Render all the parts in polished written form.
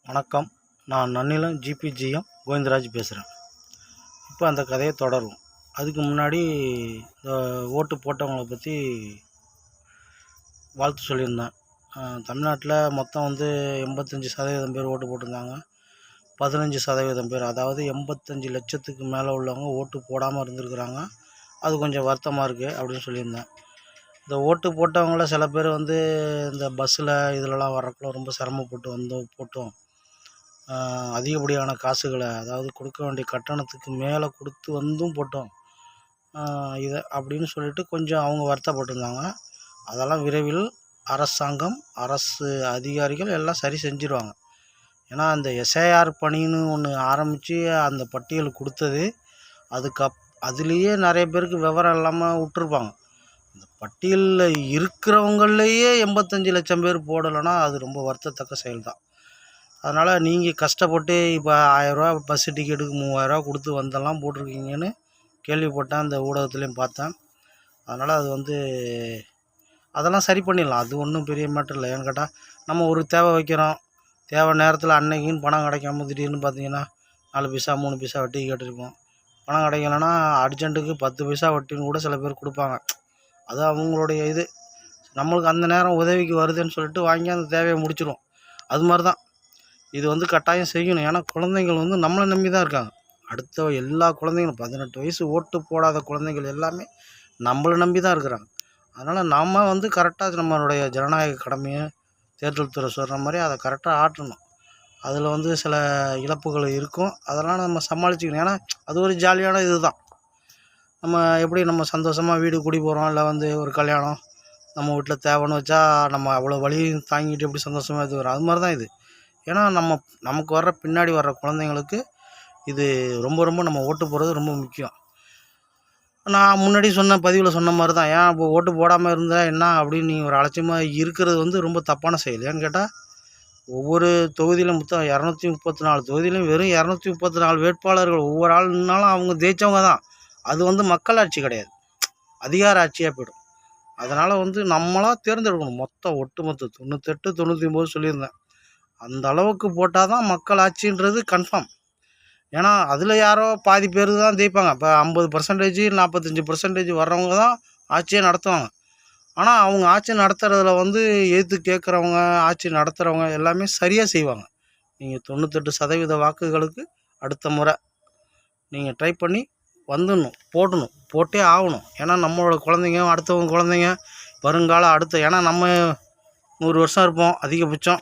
வணக்கம். நான் நன்னிலம் ஜிபிஜிஎம் கோவிந்தராஜ் பேசுகிறேன். இப்போ அந்த கதையை தொடரும். அதுக்கு முன்னாடி இந்த ஓட்டு போட்டவங்களை பற்றி வாழ்த்து சொல்லியிருந்தேன். தமிழ்நாட்டில் மொத்தம் 85% பேர் ஓட்டு போட்டிருந்தாங்க. 15% பேர், அதாவது 85 லட்சத்துக்கு மேலே உள்ளவங்க ஓட்டு போடாமல் இருந்திருக்கிறாங்க. அது கொஞ்சம் வருத்தமாக இருக்குது அப்படின்னு சொல்லியிருந்தேன். இந்த ஓட்டு போட்டவங்கள சில பேர் இந்த பஸ்ஸில் இதிலலாம் வர்றக்குள்ள ரொம்ப சிரமப்பட்டு போட்டோம். அதிகப்படியான காசுகளை, அதாவது கொடுக்க வேண்டிய கட்டணத்துக்கு மேலே கொடுத்து போட்டோம் இதை அப்படின்னு சொல்லிட்டு கொஞ்சம் அவங்க வருத்தப்பட்டிருந்தாங்க. அதெல்லாம் விரைவில் அரசாங்கம், அரசு அதிகாரிகள் எல்லாம் சரி செஞ்சுருவாங்க. ஏன்னா அந்த எஸ்ஐஆர் பணின்னு ஒன்று ஆரம்பித்து அந்த பட்டியல் கொடுத்தது, அதுலேயே நிறைய பேருக்கு விவரம் இல்லாமல் விட்டுருப்பாங்க. அந்த பட்டியலில் இருக்கிறவங்களையே 85 லட்சம் பேர் போடலைன்னா அது ரொம்ப வருத்தத்தக்க செயல் தான். அதனால் நீங்கள் கஷ்டப்பட்டு இப்போ 1000 ரூபா பஸ்ஸு டிக்கெட்டுக்கு 3000 ரூபா கொடுத்து வந்தெல்லாம் போட்டிருக்கீங்கன்னு கேள்விப்பட்டேன், அந்த ஊடகத்துலேயும் பார்த்தேன். அதனால் அது அதெல்லாம் சரி பண்ணிடலாம். அது ஒன்றும் பெரிய மேட்டர் இல்லை. ஏன்னு கேட்டால், நம்ம ஒரு தேவை வைக்கிறோம், தேவை நேரத்தில் அன்னைக்குன்னு பணம் கிடைக்காம திடீர்னு பார்த்தீங்கன்னா 4 பைசா 3 பைசா வட்டி கேட்டிருப்போம். பணம் கிடைக்கலன்னா அர்ஜென்ட்டுக்கு 10 பைசா வட்டின்னு கூட சில பேர் கொடுப்பாங்க. அது அவங்களுடைய இது. நம்மளுக்கு அந்த நேரம் உதவிக்கு வருதுன்னு சொல்லிட்டு வாங்கி அந்த தேவையை முடிச்சிடும். அது மாதிரி தான் இது கட்டாயம் செய்யணும். ஏன்னா குழந்தைங்கள் நம்மளை நம்பி தான் இருக்காங்க. அடுத்த எல்லா குழந்தைங்களும் 18 வயசு ஓட்டு போடாத குழந்தைகள் எல்லாமே நம்மளை நம்பி தான் இருக்கிறாங்க. அதனால் நாம் கரெக்டாக நம்மளுடைய ஜனநாயக கடமையை தேர்தல் துறை சொல்கிற மாதிரி அதை கரெக்டாக ஆற்றணும். அதில் சில இழப்புகள் இருக்கும், அதெல்லாம் நம்ம சமாளிச்சுக்கணும். ஏன்னா அது ஒரு ஜாலியான இது தான். நம்ம எப்படி நம்ம சந்தோஷமாக வீடு குடி போகிறோம், இல்லை ஒரு கல்யாணம் நம்ம வீட்டில் தேவைன்னு வச்சா நம்ம அவ்வளோ வலியும் தாங்கிட்டு எப்படி சந்தோஷமாக இது வரும், அது மாதிரி தான் இது. ஏன்னா நமக்கு பின்னாடி வர்ற குழந்தைங்களுக்கு இது ரொம்ப ரொம்ப நம்ம ஓட்டு போடுறது ரொம்ப முக்கியம். நான் முன்னாடி பதிவில் சொன்ன மாதிரி தான். ஏன் இப்போ ஓட்டு போடாமல் இருந்தால் என்ன அப்படின்னு நீங்கள் ஒரு அலட்சியமாக இருக்கிறது ரொம்ப தப்பான செயல். ஏன்னு கேட்டால், ஒவ்வொரு தொகுதியிலும் மொத்தம் 234 தொகுதியிலும் வெறும் 234 வேட்பாளர்கள் ஒவ்வொரு ஆளுனாலும் அவங்க ஜெயித்தவங்க தான். அது மக்களாட்சி கிடையாது, அதிகார ஆட்சியாக போய்டும். அதனால் நம்மளாக தேர்ந்தெடுக்கணும். ஒட்டுமொத்த 98 99 சொல்லியிருந்தேன். அந்த அளவுக்கு போட்டால் தான் மக்கள் ஆட்சின்றது கன்ஃபார்ம். ஏன்னா அதில் யாரோ பாதி பேர் தான் ஜெயிப்பாங்க. இப்போ 50% 45% வர்றவங்க தான் ஆட்சியை நடத்துவாங்க. ஆனால் அவங்க ஆட்சி நடத்துகிறதுல எதிர்த்து கேட்குறவங்க, ஆட்சி நடத்துகிறவங்க எல்லாமே சரியாக செய்வாங்க. நீங்கள் 98% வாக்குகளுக்கு அடுத்த முறை நீங்கள் ட்ரை பண்ணி போடணும், போட்டே ஆகணும். ஏன்னா நம்மளோட குழந்தைங்க, அடுத்தவங்க குழந்தைங்க, வருங்கால ஏன்னா நம்ம 100 வருஷம் இருப்போம் அதிகபட்சம்.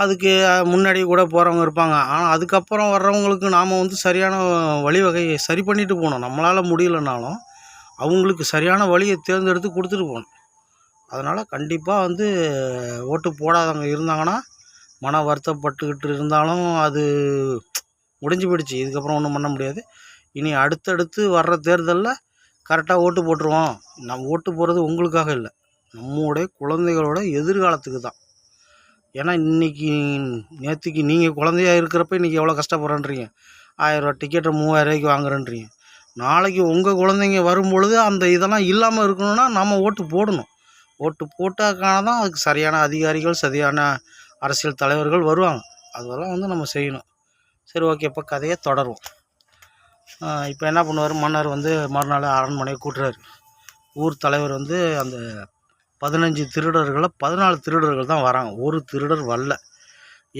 அதுக்கு முன்னாடி கூட போகிறவங்க இருப்பாங்க. ஆனால் அதுக்கப்புறம் வர்றவங்களுக்கு நாம் சரியான வழிவகையை சரி பண்ணிட்டு போகணும். நம்மளால் முடியலைனாலும் அவங்களுக்கு சரியான வழியை தேர்ந்தெடுத்து கொடுத்துட்டு போகணும். அதனால் கண்டிப்பாக ஓட்டு போடாதவங்க இருந்தாங்கன்னா, மன வருத்தப்பட்டுக்கிட்டு இருந்தாலும் அது முடிஞ்சு போயிடுச்சு. இதுக்கப்புறம் ஒன்றும் பண்ண முடியாது. இனி அடுத்தடுத்து வர்ற தேர்தலில் கரெக்டாக ஓட்டு போட்டுருவோம். நம்ம ஓட்டு போடுறது உங்களுக்காக இல்லை, நம்முடைய குழந்தைகளோட எதிர்காலத்துக்கு தான். ஏன்னா நேற்றுக்கு நீங்கள் குழந்தையாக இருக்கிறப்ப இன்றைக்கி எவ்வளோ கஷ்டப்படுறேன்றீங்க. 1000 ரூபா டிக்கெட்டை 3000 ரூபாய்க்கு வாங்குறேன்றீங்க. நாளைக்கு உங்கள் குழந்தைங்க வரும்பொழுது அந்த இதெல்லாம் இல்லாமல் இருக்கணும்னா நம்ம ஓட்டு போடணும். ஓட்டு போட்டாக்கான தான் அதுக்கு சரியான அதிகாரிகள், சரியான அரசியல் தலைவர்கள் வருவாங்க. அதெல்லாம் நம்ம செய்யணும். சரி, ஓகே. இப்போ கதையை தொடருவோம். இப்போ என்ன பண்ணுவார், மன்னர் மறுநாள் அரண்மனையை கூட்டுறாரு. ஊர் தலைவர் அந்த 15 திருடர்களில் 14 திருடர்கள் தான் வராங்க. ஒரு திருடர் வரல.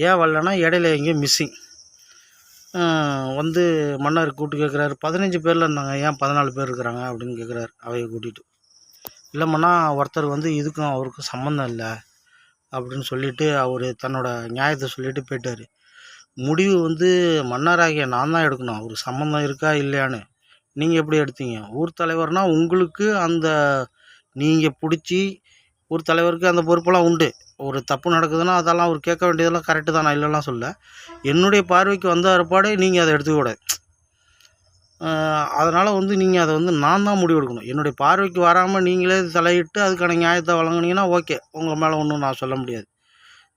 ஏன் வரலன்னா, இடையில எங்கேயோ மிஸ்ஸிங். மன்னர் கூப்பிட்டு கேட்குறாரு, 15 பேரில் இருந்தாங்க, ஏன் 14 பேர் இருக்கிறாங்க அப்படின்னு கேட்குறாரு அவையை கூட்டிகிட்டு. இல்லைம்மா, ஒருத்தர் இதுக்கும் அவருக்கும் சம்மந்தம் இல்லை அப்படின்னு சொல்லிவிட்டு அவர் தன்னோட நியாயத்தை சொல்லிவிட்டு போயிட்டார். முடிவு மன்னராகிய நான் தான் எடுக்கணும், அவருக்கு சம்மந்தம் இருக்கா இல்லையான்னு. நீங்கள் எப்படி எடுத்தீங்க? ஊர் தலைவர்னால் உங்களுக்கு நீங்கள் பிடிச்சி ஊர் தலைவருக்கு அந்த பொறுப்பெல்லாம் உண்டு. ஒரு தப்பு நடக்குதுன்னா அதெல்லாம் அவர் கேட்க வேண்டியதெல்லாம் கரெக்டு தான், நான் இல்லைலாம் சொல்ல. என்னுடைய பார்வைக்கு வந்த ஏற்பாடு நீங்கள் அதை எடுத்துக்கூடாது. அதனால் நீங்கள் அதை நான் தான் முடிவு எடுக்கணும். என்னுடைய பார்வைக்கு வராமல் நீங்களே தலையிட்டு அதுக்கான நியாயத்தை வழங்குனீங்கன்னா ஓகே, உங்கள் மேலே ஒன்றும் நான் சொல்ல முடியாது,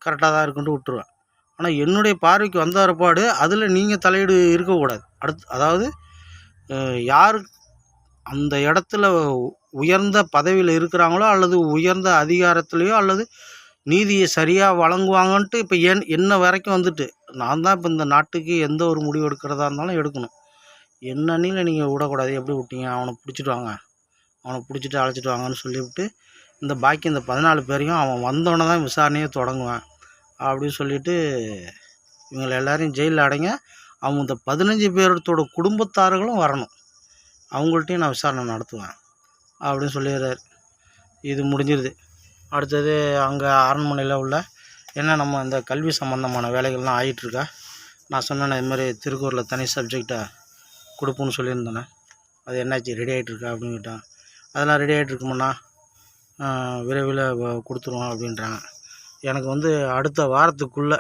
கரெக்டாக தான் இருக்குன்ட்டு விட்டுருவேன். ஆனால் என்னுடைய பார்வைக்கு வந்த ஏற்பாடு அதில் நீங்கள் தலையீடு இருக்கக்கூடாது. அதாவது யார் அந்த இடத்துல உயர்ந்த பதவியில் இருக்கிறாங்களோ, அல்லது உயர்ந்த அதிகாரத்துலேயோ, அல்லது நீதியை சரியாக வழங்குவாங்கன்ட்டு இப்போ என்ன வரைக்கும் வந்துட்டு நான் தான் இப்போ இந்த நாட்டுக்கு எந்த ஒரு முடிவு எடுக்கிறதா இருந்தாலும் எடுக்கணும். என்னன்னில நீங்கள் விடக்கூடாது. எப்படி விட்டீங்க? அவனை பிடிச்சிட்டு வாங்க, அவனை பிடிச்சிட்டு அழைச்சிட்டு வாங்கன்னு சொல்லிவிட்டு இந்த பாக்கி இந்த 14 பேரையும் அவன் வந்தோடனே தான் விசாரணையே தொடங்குவேன் அப்படின்னு சொல்லிவிட்டு இவங்களை எல்லாரையும் ஜெயிலில் அடைங்க. அவங்க இந்த 15 பேர்த்தோட குடும்பத்தார்களும் வரணும், அவங்கள்ட்டையும் நான் விசாரணை நடத்துவேன் அப்படின்னு சொல்லிடுறாரு. இது முடிஞ்சிருது. அடுத்தது அங்கே அரண்மனையில் உள்ள நம்ம இந்த கல்வி சம்மந்தமான வேலைகள்லாம் ஆகிட்டுருக்கா. நான் சொன்னேன் இதுமாதிரி திருக்குறளில் தனி சப்ஜெக்டை கொடுப்போன்னு சொல்லியிருந்தேனே, அது என்னாச்சு, ரெடி ஆகிட்டுருக்கா அப்படின்னு கேட்டான். அதெல்லாம் ரெடி ஆகிட்டுருக்குமுன்னா விரைவில் கொடுத்துருவோம் அப்படின்றாங்க. எனக்கு அடுத்த வாரத்துக்குள்ளே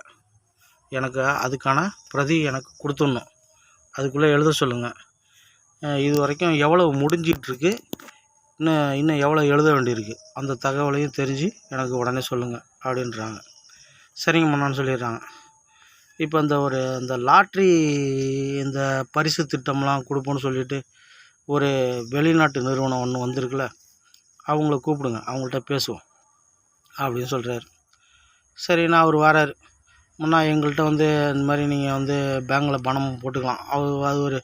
எனக்கு அதுக்கான பிரதி எனக்கு கொடுத்துடணும். அதுக்குள்ளே எழுத சொல்லுங்கள். இது வரைக்கும் எவ்வளோ முடிஞ்சிகிட்ருக்கு, இன்னும் எவ்வளோ எழுத வேண்டியிருக்கு, அந்த தகவலையும் தெரிஞ்சு எனக்கு உடனே சொல்லுங்கள் அப்படின்றாங்க. சரிங்க மன்னான்னு சொல்லிடுறாங்க. இப்போ இந்த லாட்ரி இந்த பரிசு திட்டம்லாம் கொடுப்போன்னு சொல்லிவிட்டு ஒரு வெளிநாட்டு நிறுவனம் ஒன்று வந்திருக்குல்ல, அவங்கள கூப்பிடுங்க, அவங்கள்ட்ட பேசுவோம் அப்படின்னு சொல்கிறாரு. சரிண்ணா அவர் வராரு. முன்னா எங்கள்கிட்ட இந்த மாதிரி நீங்கள் பேங்கில் பணமும் போட்டுக்கலாம். அது ஒரு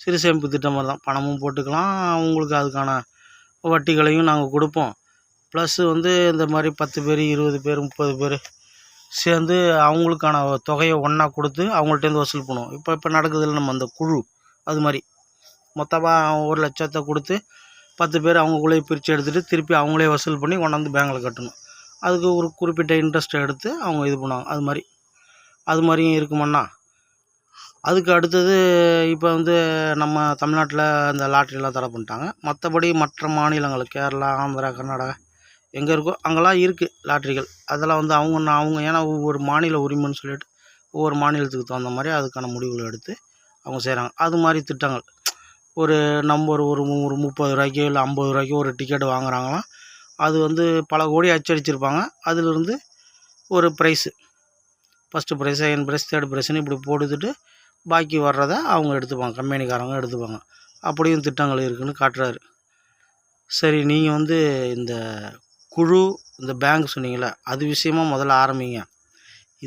சிறு சேமிப்பு திட்டம் மாதிரி தான். பணமும் போட்டுக்கலாம், உங்களுக்கு அதுக்கான வட்டிகளையும் நாங்கள் கொடுப்போம். ப்ளஸ் இந்த மாதிரி 10 பேர் 20 பேர் 30 பேர் சேர்ந்து அவங்களுக்கான தொகையை ஒன்றா கொடுத்து அவங்கள்ட்டேருந்து வசூல் பண்ணுவோம். இப்போ நடக்குதில்ல நம்ம அந்த குழு, அது மாதிரி மொத்தமாக 1,00,000 கொடுத்து 10 பேர் அவங்களுக்குள்ளேயே பிரித்து எடுத்துகிட்டு திருப்பி அவங்களே வசூல் பண்ணி கொண்டாந்து பேங்கில் கட்டணும். அதுக்கு ஒரு குறிப்பிட்ட இன்ட்ரெஸ்ட்டை எடுத்து அவங்க இது பண்ணுவாங்க. அது மாதிரியும் இருக்குமண்ணா. அதுக்கு அடுத்தது இப்போ நம்ம தமிழ்நாட்டில் இந்த லாட்ரிலாம் தடை பண்ணிட்டாங்க. மற்றபடி மற்ற மாநிலங்கள் கேரளா, ஆந்திரா, கர்நாடகா எங்கே இருக்கோ அங்கெல்லாம் இருக்குது லாட்ரிகள். அதெல்லாம் அவங்க ஏன்னா ஒவ்வொரு மாநில உரிமைன்னு சொல்லிட்டு ஒவ்வொரு மாநிலத்துக்கு தகுந்த மாதிரி அதுக்கான முடிவுகளை எடுத்து அவங்க செய்கிறாங்க. அது மாதிரி திட்டங்கள் ஒரு நம்பர் ஒரு 30 ரூபாய்க்கோ இல்லை 50 ரூபாய்க்கோ ஒரு டிக்கெட் வாங்குறாங்களாம். அது பல கோடி அச்சடிச்சிருப்பாங்க. அதிலிருந்து ஒரு prize, first prize, second prize, third ப்ரைஸ்னு இப்படி போட்டுட்டு பாக்கி வர்றதை அவங்க எடுத்துப்பாங்க, கம்பெனிக்காரங்க எடுத்துப்பாங்க. அப்படியும் திட்டங்கள் இருக்குதுன்னு காட்டுறாரு. சரி, நீங்கள் இந்த குழு, இந்த பேங்க் சொன்னீங்களே, அது விஷயமா முதல்ல ஆரம்பிங்க.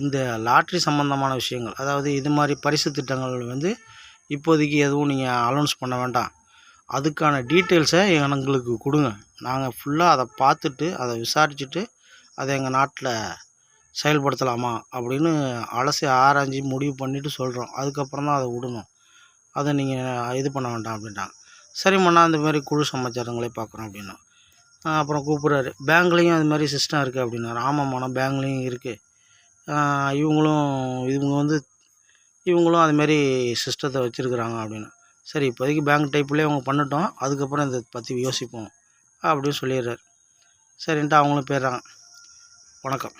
இந்த லாட்ரி சம்மந்தமான விஷயங்கள், அதாவது இது மாதிரி பரிசு திட்டங்கள் இப்போதைக்கு எதுவும் நீங்கள் அனௌன்ஸ் பண்ண வேண்டாம். அதுக்கான டீட்டெயில்ஸை எங்களுக்கு கொடுங்க. நாங்கள் ஃபுல்லாக அதை பார்த்துட்டு அதை விசாரிச்சுட்டு அதை எங்கள் நாட்டில் செயல்படுத்தலாமா அப்படின்னு அலசி ஆராய்ஞ்சி முடிவு பண்ணிவிட்டு சொல்கிறோம். அதுக்கப்புறம் தான் அதை விடணும். அதை நீங்கள் இது பண்ண வேண்டாம் அப்படின்ட்டாங்க. சரிம்மா, இந்த மாதிரி குழு சமாச்சாரங்களே பார்க்குறோம் அப்படின்னா அப்புறம் கூப்பிட்றாரு. பேங்க்லேயும் அது மாதிரி சிஸ்டம் இருக்குது அப்படின்னாரு. ஆமாம்மா, பேங்க்லேயும் இருக்குது. இவங்களும் அதுமாரி சிஸ்டத்தை வச்சுருக்குறாங்க அப்படின்னு. சரி, இப்போதைக்கு பேங்க் டைப்லேயே அவங்க பண்ணட்டும், அதுக்கப்புறம் இதை பற்றி யோசிப்போம் அப்படின்னு சொல்லிடுறாரு. சரின்ட்டு அவங்களும் போயிடுறாங்க. வணக்கம்.